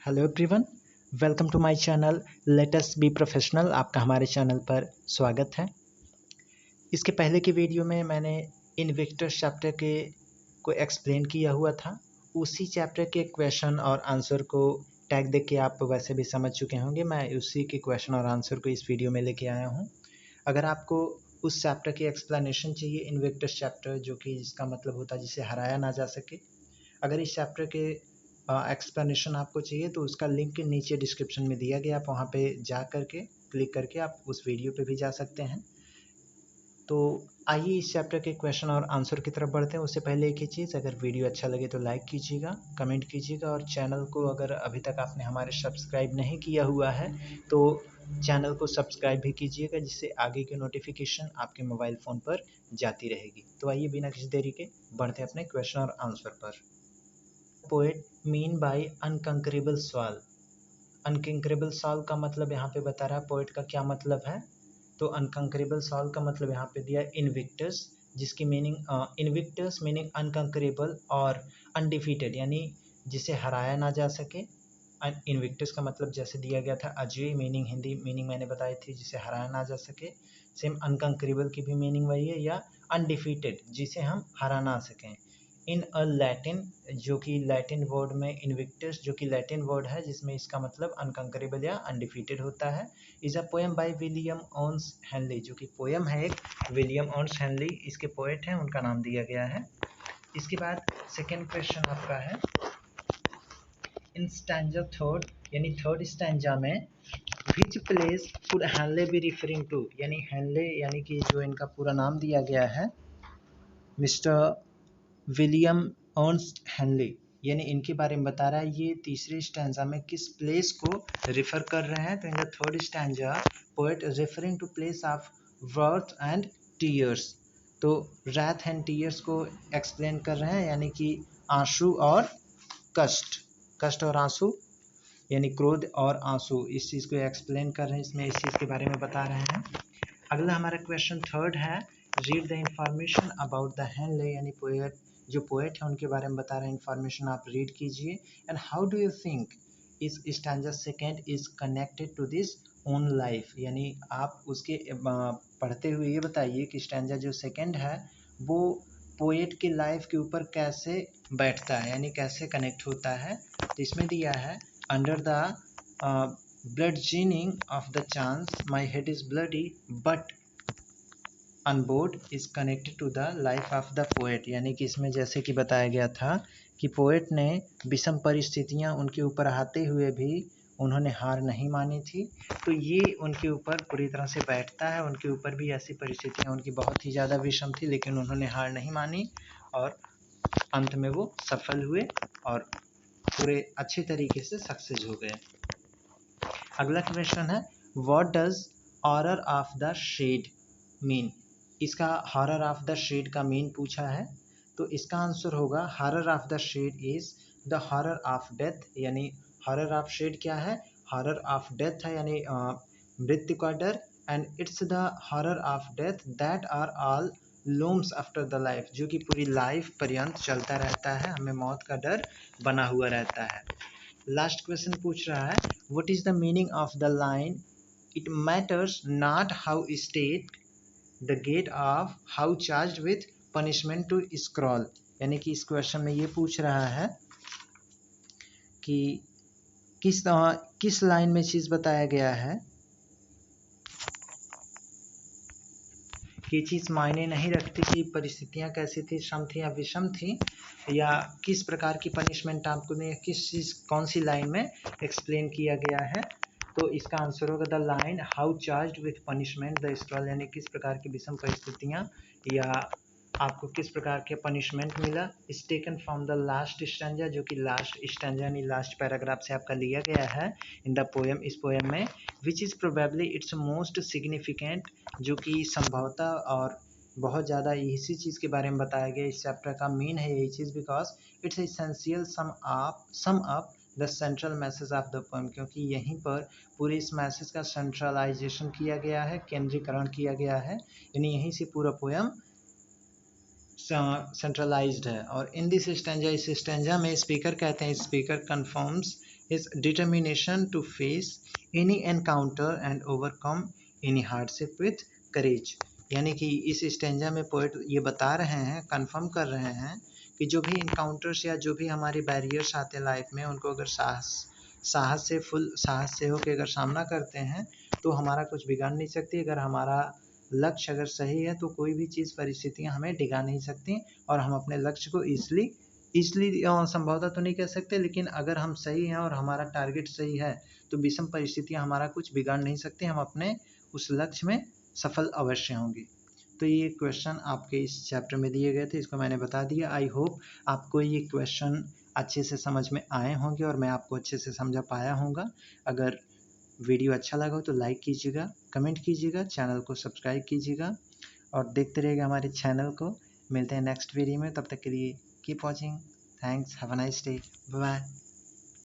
Hello everyone, welcome to my channel let us be professional. आपका हमारे channel पर स्वागत है। इसके पहले की वीडियो में मैंने इन्विक्टस चैप्टर के को एक्सप्लेन किया हुआ था। उसी चैप्टर के क्वेश्चन और आंसर को टैग देख के आप वैसे भी समझ चुके होंगे। मैं उसी के क्वेश्चन और आंसर को इस वीडियो में लेके आया हूँ। अगर आपको उस चैप्टर की एक्सप्लेनेशन चाहिए, इन्विक्टस चैप्टर जो कि जिसका मतलब होता है जिसे हराया ना जा सके, अगर इस चैप्टर के एक्सप्लेनेशन आपको चाहिए तो उसका लिंक नीचे डिस्क्रिप्शन में दिया गया। आप वहाँ पे जा करके क्लिक करके आप उस वीडियो पे भी जा सकते हैं। तो आइए इस चैप्टर के क्वेश्चन और आंसर की तरफ बढ़ते हैं। उससे पहले एक ही चीज़, अगर वीडियो अच्छा लगे तो लाइक कीजिएगा, कमेंट कीजिएगा और चैनल को अगर अभी तक आपने हमारे सब्सक्राइब नहीं किया हुआ है तो चैनल को सब्सक्राइब भी कीजिएगा, जिससे आगे की नोटिफिकेशन आपके मोबाइल फ़ोन पर जाती रहेगी। तो आइए बिना किसी देरी के बढ़ते हैं अपने क्वेश्चन और आंसर पर। Poet mean by unconquerable soul. Unconquerable soul का मतलब यहाँ पे बता रहा है पोएट का क्या मतलब है। तो अनकंकरेबल सॉल का मतलब यहाँ पे दिया इनविक्टस, जिसकी मीनिंग इनविक्टस मीनिंग अनकंकरेबल और अनडिफीटेड, यानी जिसे हराया ना जा सके। इनविक्टस का मतलब जैसे दिया गया था अजय, मीनिंग हिंदी मीनिंग मैंने बताई थी, जिसे हराया ना जा सके। सेम अनकंकरेबल की भी मीनिंग वही है, या अनडिफीटेड जिसे हम हरा ना सकें। इन अ लैटिन, जो कि लैटिन वर्ड में इनविक्टस, जो कि लैटिन वर्ड है जिसमें इसका मतलब अनकंकरेबल या अनडिफीटेड होता है, is a poem by William Ernest Henley, जो कि पोएम है एक विलियम ऑन्स हेनली, इसके पोएट हैं, उनका नाम दिया गया है। इसके बाद सेकेंड क्वेश्चन आपका है, इन स्टैंजा थर्ड यानी थर्ड स्टैंजा में which place could Henley be referring to, यानी हेनले यानी कि जो इनका पूरा नाम दिया गया है मिस्टर विलियम अर्नस्ट हेनली, यानी इनके बारे में बता रहा है। ये तीसरे स्टैंजा में किस प्लेस को रिफर कर रहे हैं? तो in the third stanza poet referring to place of wrath and tears. तो रैथ एंड टीयर्स को एक्सप्लेन कर रहे हैं, यानी कि आंसू और कष्ट, कष्ट और आंसू, यानी क्रोध और आंसू, इस चीज़ को एक्सप्लेन कर रहे हैं, इसमें इस चीज़ के बारे में बता रहे हैं। अगला हमारा क्वेश्चन थर्ड है, read the information about the Henley, यानी पोएट, जो पोएट है उनके बारे में बता रहे हैं, इंफॉर्मेशन आप रीड कीजिए। And how do you think is stanza second is connected to this own life, यानी आप उसके पढ़ते हुए ये बताइए कि स्टैंजा जो सेकेंड है वो पोएट की लाइफ के ऊपर कैसे बैठता है, यानी कैसे कनेक्ट होता है। तो इसमें दिया है, under the bludgeoning of the chance, my head is bloody, but unboard is connected to the life of the poet, यानी कि इसमें जैसे कि बताया गया था कि पोएट ने विषम परिस्थितियां उनके ऊपर आते हुए भी उन्होंने हार नहीं मानी थी। तो ये उनके ऊपर पूरी तरह से बैठता है, उनके ऊपर भी ऐसी परिस्थितियां उनकी बहुत ही ज़्यादा विषम थी, लेकिन उन्होंने हार नहीं मानी और अंत में वो सफल हुए और पूरे अच्छे तरीके से सक्सेस हो गए। अगला क्वेश्चन है, what does horror of the shade mean. इसका हॉरर ऑफ द शेड का मीन पूछा है, तो इसका आंसर होगा horror of the shade is the horror of death, यानी हॉरर ऑफ शेड क्या है? हॉरर ऑफ डेथ है, यानी मृत्यु का डर। And it's the horror of death that are all looms after the life, जो कि पूरी लाइफ पर्यंत चलता रहता है, हमें मौत का डर बना हुआ रहता है। लास्ट क्वेश्चन पूछ रहा है, what is the meaning of the line, it matters not how strait the gate of how charged with punishment to scroll, यानी कि इस क्वेश्चन में ये पूछ रहा है कि किस लाइन में चीज़ बताया गया है कि चीज़ मायने नहीं रखती कि परिस्थितियाँ कैसी थी, सम थी या विषम थी, या किस प्रकार की पनिशमेंट आपको ने किस चीज़ कौन सी लाइन में एक्सप्लेन किया गया है। तो इसका आंसर होगा the line how charged with punishment the scroll, यानी किस प्रकार की विषम परिस्थितियाँ या आपको किस प्रकार के पनिशमेंट मिला। इस taken from the last stanza, जो कि लास्ट स्टैंजा यानी लास्ट पैराग्राफ से आपका लिया गया है इन द पोएम, इस पोएम में, which is probably it's most significant, जो कि संभवतः और बहुत ज़्यादा इसी चीज़ के बारे में बताया गया, इस चैप्टर का मेन है यही चीज़, because it's essential sum up the central message of the poem, क्योंकि यहीं पर पूरे इस मैसेज का सेंट्रलाइजेशन किया गया है, केंद्रीकरण किया गया है, यानी यहीं से पूरा पोएम सेंट्रलाइज्ड है। और इन दिस स्टैंजा, इस स्टैंजा में स्पीकर कहते हैं, speaker confirms is determination to face any encounter and overcome any hardship with courage. यानी कि इस स्टेंजा में पोएट ये बता रहे हैं, कंफर्म कर रहे हैं कि जो भी इनकाउंटर्स या जो भी हमारे बैरियर्स आते हैं लाइफ में, उनको अगर साहस से होकर अगर सामना करते हैं तो हमारा कुछ बिगाड़ नहीं सकती। अगर हमारा लक्ष्य अगर सही है तो कोई भी चीज़ परिस्थितियां हमें डिगा नहीं सकती और हम अपने लक्ष्य को ईजिली संभवतः तो नहीं कह सकते, लेकिन अगर हम सही हैं और हमारा टारगेट सही है तो विषम परिस्थितियां हमारा कुछ बिगाड़ नहीं सकती। हम अपने उस लक्ष्य में सफल अवश्य होंगे। तो ये क्वेश्चन आपके इस चैप्टर में दिए गए थे, इसको मैंने बता दिया। आई होप आपको ये क्वेश्चन अच्छे से समझ में आए होंगे और मैं आपको अच्छे से समझा पाया होऊंगा। अगर वीडियो अच्छा लगा हो तो लाइक कीजिएगा, कमेंट कीजिएगा, चैनल को सब्सक्राइब कीजिएगा और देखते रहिएगा हमारे चैनल को। मिलते हैं नेक्स्ट वीडियो में, तब तक के लिए keep watching. Thanks, have a nice day, bye bye.